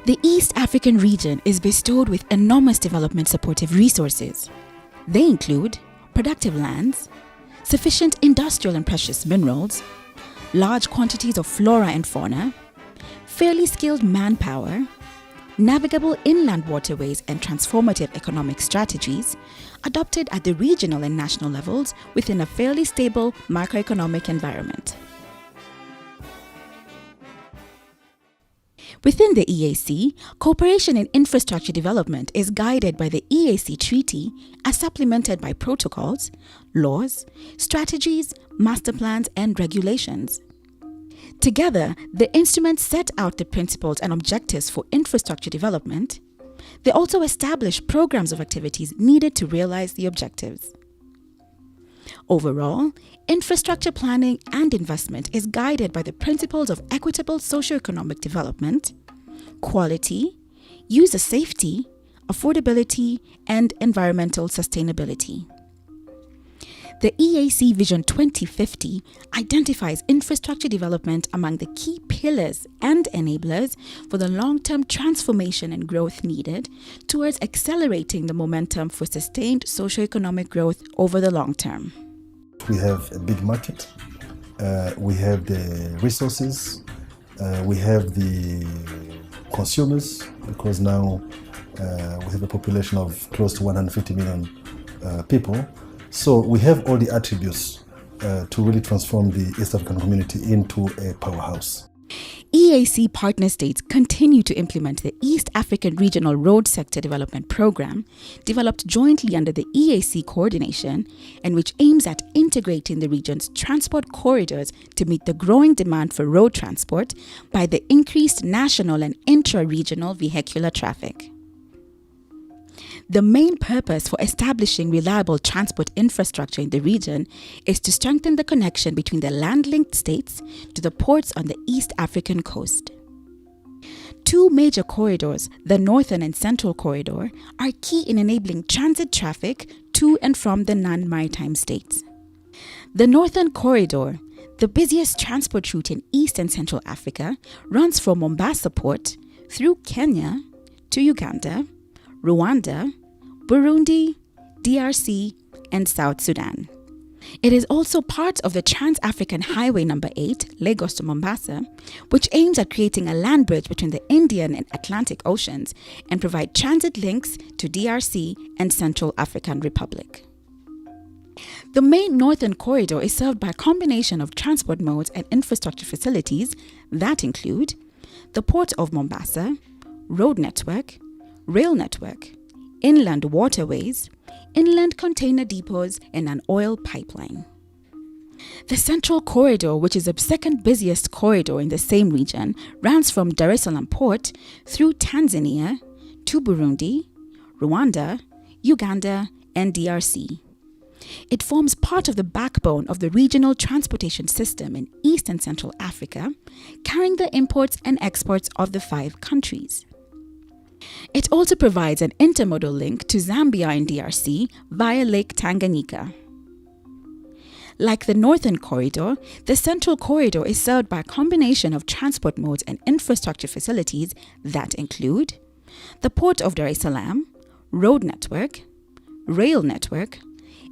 The East African region is bestowed with enormous development supportive resources. They include productive lands, sufficient industrial and precious minerals, large quantities of flora and fauna, fairly skilled manpower, navigable inland waterways and transformative economic strategies adopted at the regional and national levels within a fairly stable macroeconomic environment. Within the EAC, cooperation in infrastructure development is guided by the EAC Treaty as supplemented by protocols, laws, strategies, master plans, and regulations. Together, the instruments set out the principles and objectives for infrastructure development. They also establish programs of activities needed to realize the objectives. Overall, infrastructure planning and investment is guided by the principles of equitable socio-economic development, quality, user safety, affordability, and environmental sustainability. The EAC Vision 2050 identifies infrastructure development among the key pillars and enablers for the long-term transformation and growth needed towards accelerating the momentum for sustained socio-economic growth over the long term. We have a big market, we have the resources, we have the consumers, because now we have a population of close to 150 million people. So we have all the attributes to really transform the East African community into a powerhouse. EAC partner states continue to implement the East African Regional Road Sector Development Program, developed jointly under the EAC coordination, and which aims at integrating the region's transport corridors to meet the growing demand for road transport by the increased national and intra-regional vehicular traffic. The main purpose for establishing reliable transport infrastructure in the region is to strengthen the connection between the land-linked states to the ports on the East African coast. Two major corridors, the Northern and Central Corridor, are key in enabling transit traffic to and from the non-maritime states. The Northern Corridor, the busiest transport route in East and Central Africa, runs from Mombasa Port through Kenya to Uganda, Rwanda, Burundi, DRC, and South Sudan. It is also part of the Trans-African Highway No. 8, Lagos to Mombasa, which aims at creating a land bridge between the Indian and Atlantic Oceans and provide transit links to DRC and Central African Republic. The main Northern Corridor is served by a combination of transport modes and infrastructure facilities that include the Port of Mombasa, road network, rail network, inland waterways, inland container depots, and an oil pipeline. The Central Corridor, which is the second busiest corridor in the same region, runs from Dar es Salaam Port through Tanzania to Burundi, Rwanda, Uganda, and DRC. It forms part of the backbone of the regional transportation system in East and Central Africa, carrying the imports and exports of the 5 countries. It also provides an intermodal link to Zambia and DRC via Lake Tanganyika. Like the Northern Corridor, the Central Corridor is served by a combination of transport modes and infrastructure facilities that include the Port of Dar es Salaam, road network, rail network,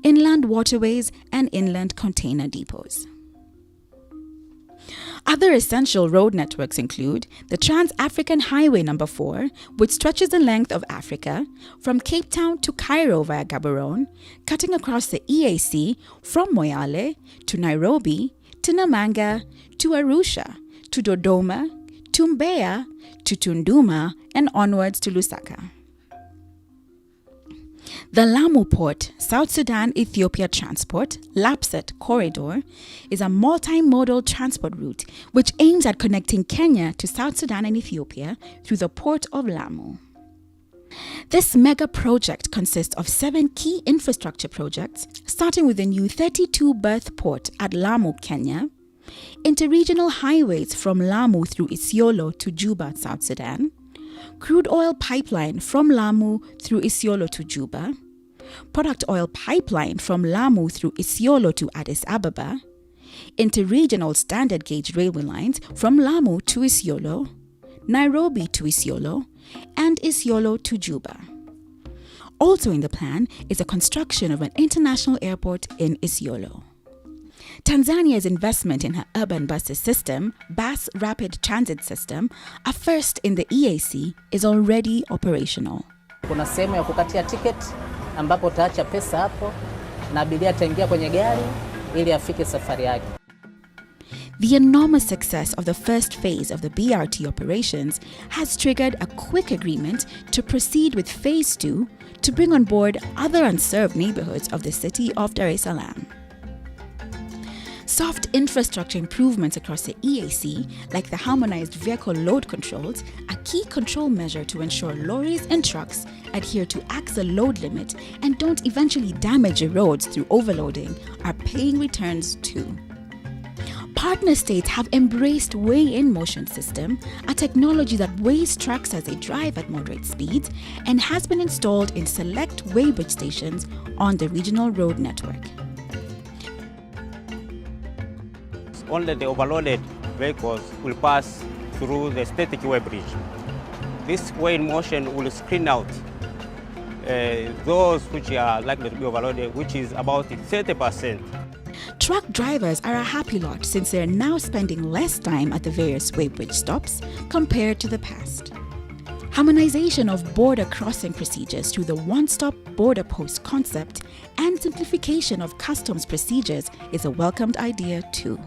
inland waterways, and inland container depots. Other essential road networks include the Trans-African Highway No. 4, which stretches the length of Africa from Cape Town to Cairo via Gaborone, cutting across the EAC from Moyale to Nairobi to Namanga to Arusha to Dodoma to Mbeya to Tunduma and onwards to Lusaka. The Lamu Port, South Sudan-Ethiopia Transport, LAPSET Corridor, is a multimodal transport route which aims at connecting Kenya to South Sudan and Ethiopia through the port of Lamu. This mega project consists of 7 key infrastructure projects, starting with the new 32-berth port at Lamu, Kenya, interregional highways from Lamu through Isiolo to Juba, South Sudan, crude oil pipeline from Lamu through Isiolo to Juba, product oil pipeline from Lamu through Isiolo to Addis Ababa, interregional standard gauge railway lines from Lamu to Isiolo, Nairobi to Isiolo, and Isiolo to Juba. Also in the plan is the construction of an international airport in Isiolo. Tanzania's investment in her urban buses system, BAS Rapid Transit System, a first in the EAC, is already operational. Kuna sehemu ya kukatia ticket ambapo utaacha pesa hapo na abiria ataingia kwenye gari ili afike safari yake. The enormous success of the first phase of the BRT operations has triggered a quick agreement to proceed with phase 2 to bring on board other unserved neighborhoods of the city of Dar es Salaam. Soft infrastructure improvements across the EAC, like the harmonized vehicle load controls, a key control measure to ensure lorries and trucks adhere to axle load limit and don't eventually damage the roads through overloading, are paying returns too. Partner states have embraced weigh-in motion system, a technology that weighs trucks as they drive at moderate speeds and has been installed in select weighbridge stations on the regional road network. Only the overloaded vehicles will pass through the static weighbridge. This weigh-in motion will screen out those which are likely to be overloaded, which is about 30%. Truck drivers are a happy lot since they are now spending less time at the various weighbridge stops compared to the past. Harmonization of border crossing procedures through the one-stop border post concept and simplification of customs procedures is a welcomed idea too.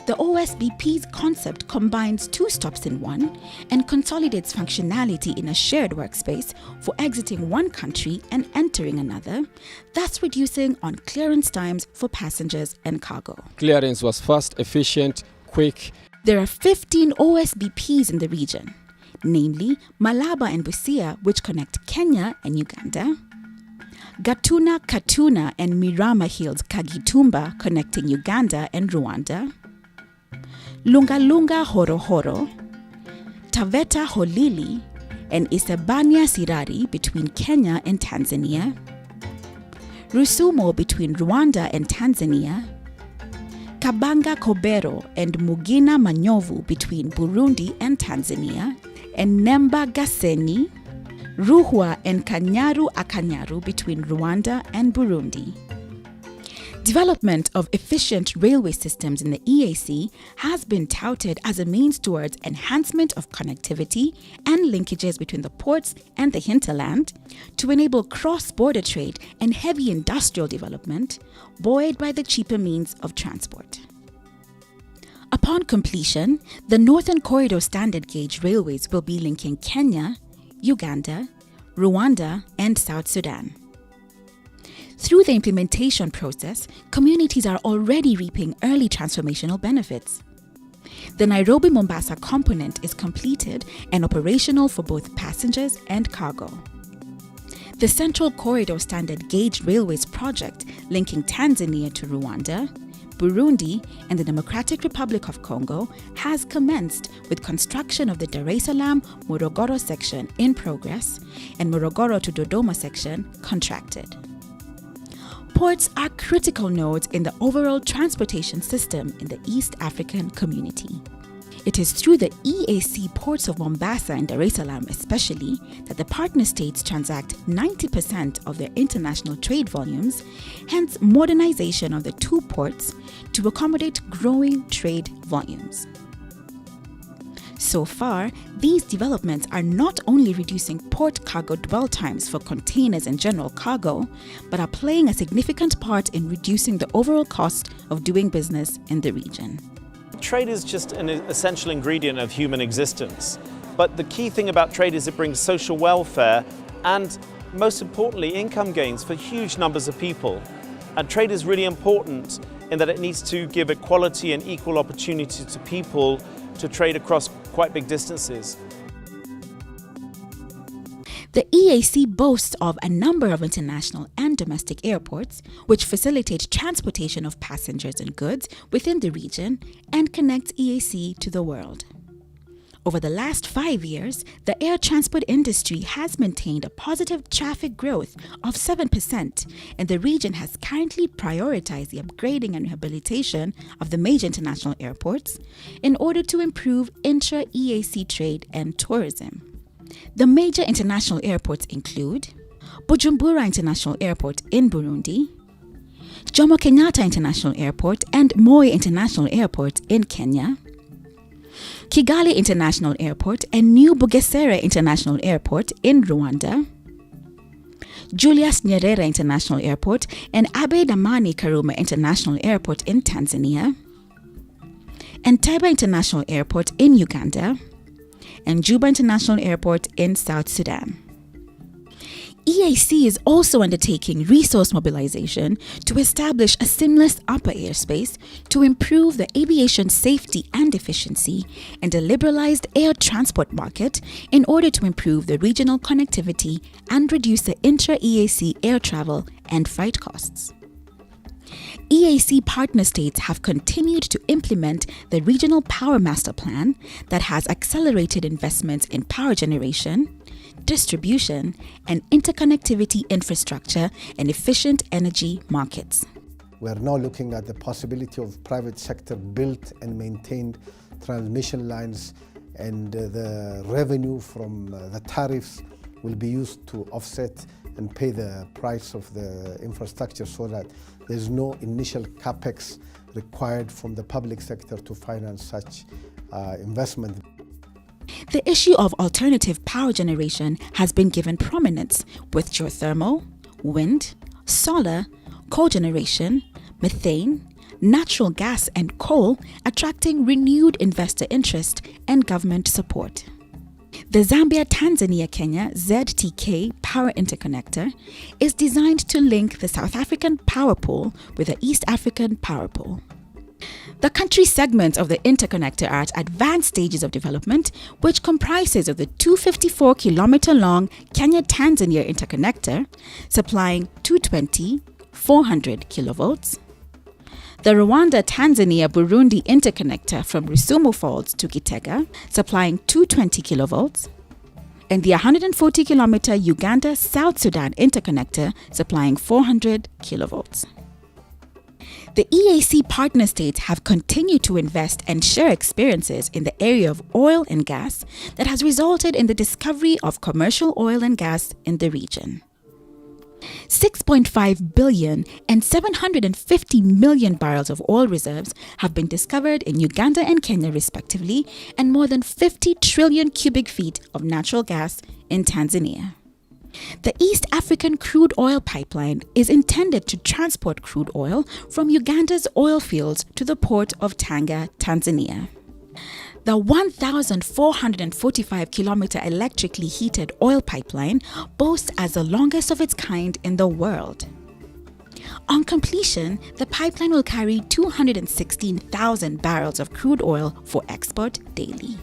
The OSBP's concept combines 2 stops in one and consolidates functionality in a shared workspace for exiting one country and entering another, thus reducing on clearance times for passengers and cargo. Clearance was fast, efficient, quick. There are 15 OSBPs in the region, namely Malaba and Busia, which connect Kenya and Uganda, Gatuna, Katuna and Mirama Hills, Kagitumba, connecting Uganda and Rwanda, Lunga Lunga Horohoro, Taveta Holili, and Isebania Sirari between Kenya and Tanzania, Rusumo between Rwanda and Tanzania, Kabanga Kobero and Mugina Manyovu between Burundi and Tanzania, and Nemba Gasenyi, Ruhwa and Kanyaru Akanyaru between Rwanda and Burundi. Development of efficient railway systems in the EAC has been touted as a means towards enhancement of connectivity and linkages between the ports and the hinterland to enable cross-border trade and heavy industrial development, buoyed by the cheaper means of transport. Upon completion, the Northern Corridor standard gauge railways will be linking Kenya, Uganda, Rwanda, and South Sudan. Through the implementation process, communities are already reaping early transformational benefits. The Nairobi-Mombasa component is completed and operational for both passengers and cargo. The Central Corridor Standard Gauge Railways project linking Tanzania to Rwanda, Burundi, and the Democratic Republic of Congo has commenced with construction of the Dar es Salaam-Morogoro section in progress and Morogoro to Dodoma section contracted. Ports are critical nodes in the overall transportation system in the East African community. It is through the EAC ports of Mombasa and Dar es Salaam especially that the partner states transact 90% of their international trade volumes, hence modernization of the 2 ports to accommodate growing trade volumes. So far, these developments are not only reducing port cargo dwell times for containers and general cargo, but are playing a significant part in reducing the overall cost of doing business in the region. Trade is just an essential ingredient of human existence. But the key thing about trade is it brings social welfare and, most importantly, income gains for huge numbers of people. And trade is really important in that it needs to give equality and equal opportunity to people to trade across quite big distances. The EAC boasts of a number of international and domestic airports, which facilitate transportation of passengers and goods within the region and connects EAC to the world. Over the last 5 years, the air transport industry has maintained a positive traffic growth of 7%, and the region has currently prioritized the upgrading and rehabilitation of the major international airports in order to improve intra-EAC trade and tourism. The major international airports include Bujumbura International Airport in Burundi, Jomo Kenyatta International Airport and Moi International Airport in Kenya, Kigali International Airport and New Bugesera International Airport in Rwanda, Julius Nyerere International Airport and Abeid Amani Karume International Airport in Tanzania, Entebbe International Airport in Uganda, and Juba International Airport in South Sudan. EAC is also undertaking resource mobilization to establish a seamless upper airspace to improve the aviation safety and efficiency and a liberalized air transport market in order to improve the regional connectivity and reduce the intra-EAC air travel and freight costs. EAC partner states have continued to implement the Regional Power Master Plan that has accelerated investments in power generation, distribution, and interconnectivity infrastructure and efficient energy markets. We are now looking at the possibility of private sector built and maintained transmission lines, and the revenue from the tariffs will be used to offset and pay the price of the infrastructure so that there's no initial capex required from the public sector to finance such investment. The issue of alternative power generation has been given prominence with geothermal, wind, solar, cogeneration, methane, natural gas and coal attracting renewed investor interest and government support. The Zambia-Tanzania-Kenya ZTK Power Interconnector is designed to link the South African power pool with the East African power pool. The country segments of the interconnector are at advanced stages of development, which comprises of the 254-kilometer-long Kenya-Tanzania interconnector, supplying 220/400 kilovolts, the Rwanda-Tanzania-Burundi interconnector from Rusumo Falls to Gitega, supplying 220 kilovolts, and the 140-kilometer Uganda-South Sudan interconnector, supplying 400 kilovolts. The EAC partner states have continued to invest and share experiences in the area of oil and gas that has resulted in the discovery of commercial oil and gas in the region. 6.5 billion and 750 million barrels of oil reserves have been discovered in Uganda and Kenya respectively, and more than 50 trillion cubic feet of natural gas in Tanzania. The East African Crude Oil Pipeline is intended to transport crude oil from Uganda's oil fields to the port of Tanga, Tanzania. The 1,445-kilometer electrically heated oil pipeline boasts as the longest of its kind in the world. On completion, the pipeline will carry 216,000 barrels of crude oil for export daily.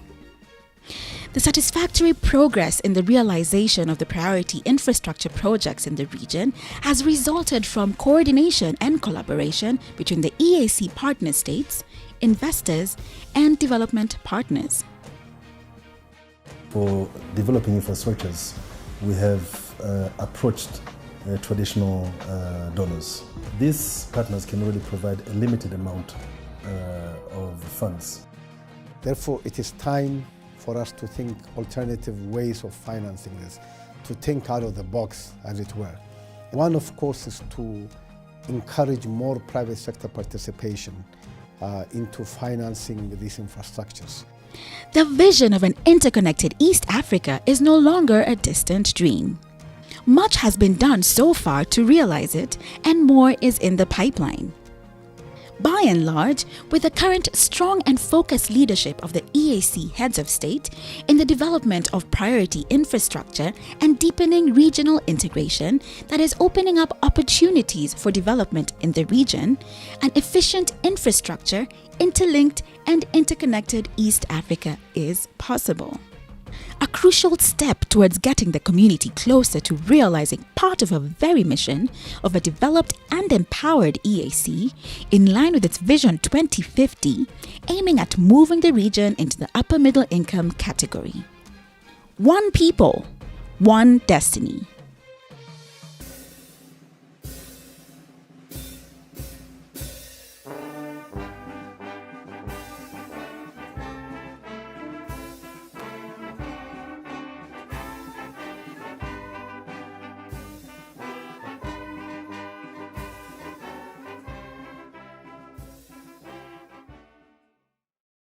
The satisfactory progress in the realization of the priority infrastructure projects in the region has resulted from coordination and collaboration between the EAC partner states, investors, and development partners. For developing infrastructures, we have approached traditional donors. These partners can really provide a limited amount of funds. Therefore, it is time for us to think alternative ways of financing this, to think out of the box, as it were. One, of course, is to encourage more private sector participation into financing these infrastructures. The vision of an interconnected East Africa is no longer a distant dream. Much has been done so far to realize it, and more is in the pipeline. By and large, with the current strong and focused leadership of the EAC heads of state in the development of priority infrastructure and deepening regional integration that is opening up opportunities for development in the region, an efficient infrastructure, interlinked and interconnected East Africa is possible. a crucial step towards getting the community closer to realizing part of a very mission of a developed and empowered EAC in line with its Vision 2050, aiming at moving the region into the upper middle income category. One people, one destiny.